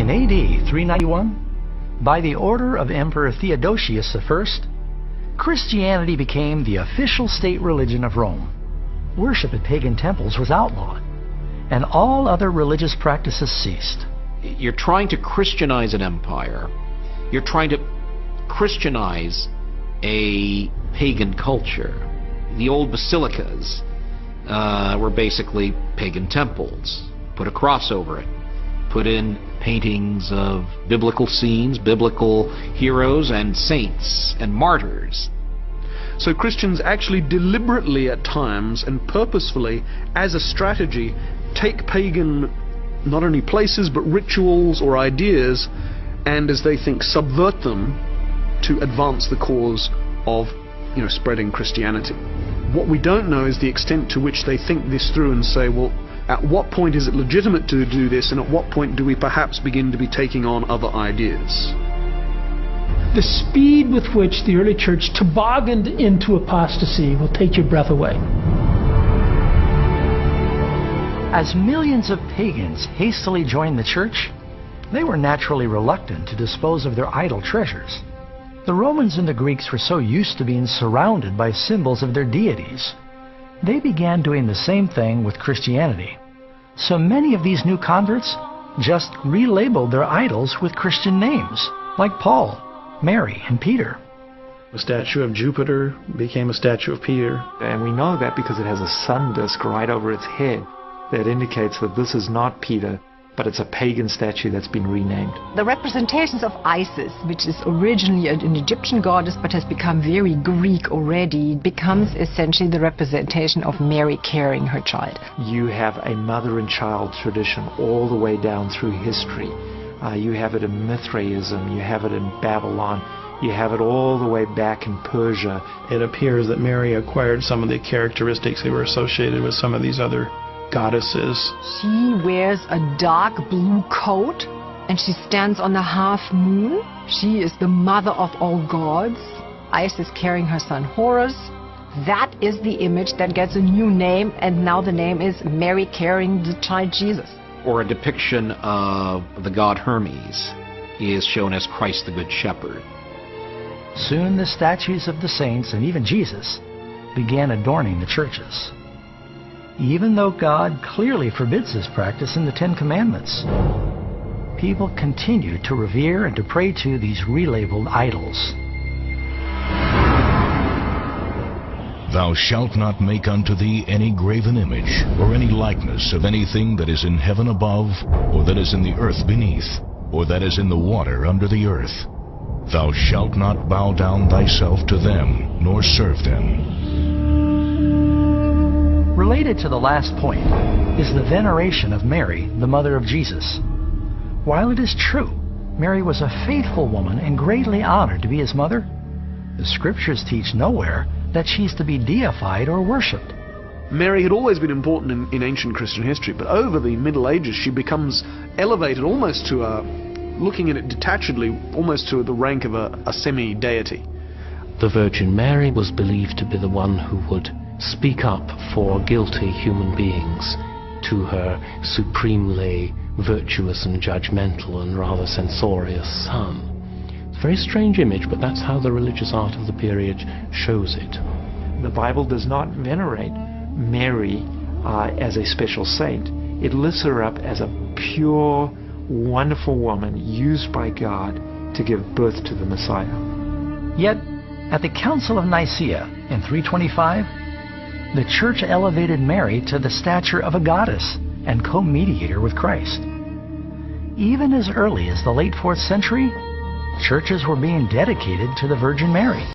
In AD 391, by the order of Emperor Theodosius I, Christianity became the official state religion of Rome. Worship at pagan temples was outlawed, and all other religious practices ceased. You're trying to Christianize an empire. You're trying to Christianize a pagan culture. The old basilicas were basically pagan temples. Put a cross over it. Put in paintings of biblical scenes, biblical heroes and saints and martyrs. So Christians actually deliberately at times and purposefully, as a strategy, take pagan not only places but rituals or ideas, and as they think, subvert them to advance the cause of spreading Christianity. What we don't know is the extent to which they think this through and say, well, at what point is it legitimate to do this, and at what point do we perhaps begin to be taking on other ideas? The speed with which the early church tobogganed into apostasy will take your breath away. As millions of pagans hastily joined the church, they were naturally reluctant to dispose of their idol treasures. The Romans and the Greeks were so used to being surrounded by symbols of their deities. They began doing the same thing with Christianity. So many of these new converts just relabeled their idols with Christian names, like Paul, Mary, and Peter. A statue of Jupiter became a statue of Peter. And we know that because it has a sun disk right over its head that indicates that this is not Peter, but it's a pagan statue that's been renamed. The representations of Isis, which is originally an Egyptian goddess but has become very Greek already, becomes essentially the representation of Mary carrying her child. You have a mother and child tradition all the way down through history. You have it in Mithraism, you have it in Babylon, you have it all the way back in Persia. It appears that Mary acquired some of the characteristics that were associated with some of these other goddesses. She wears a dark blue coat and she stands on the half moon. She is the mother of all gods. Isis carrying her son Horus. That is the image that gets a new name, and now the name is Mary carrying the child Jesus. Or a depiction of the god Hermes is shown as Christ the Good Shepherd. Soon the statues of the saints and even Jesus began adorning the churches. Even though God clearly forbids this practice in the Ten Commandments, people continue to revere and to pray to these relabeled idols. Thou shalt not make unto thee any graven image, or any likeness of anything that is in heaven above, or that is in the earth beneath, or that is in the water under the earth. Thou shalt not bow down thyself to them, nor serve them. Related to the last point is the veneration of Mary, the mother of Jesus. While it is true, Mary was a faithful woman and greatly honored to be his mother, the scriptures teach nowhere that she's to be deified or worshipped. Mary had always been important in ancient Christian history, but over the Middle Ages she becomes elevated almost to looking at it detachedly, almost to the rank of a semi-deity. The Virgin Mary was believed to be the one who would speak up for guilty human beings to her supremely virtuous and judgmental and rather censorious son. It's a very strange image, but that's how the religious art of the period shows it. The Bible does not venerate Mary as a special saint. It lifts her up as a pure, wonderful woman used by God to give birth to the Messiah. Yet, at the Council of Nicaea in 325, the Church elevated Mary to the stature of a goddess and co-mediator with Christ. Even as early as the late 4th century, churches were being dedicated to the Virgin Mary.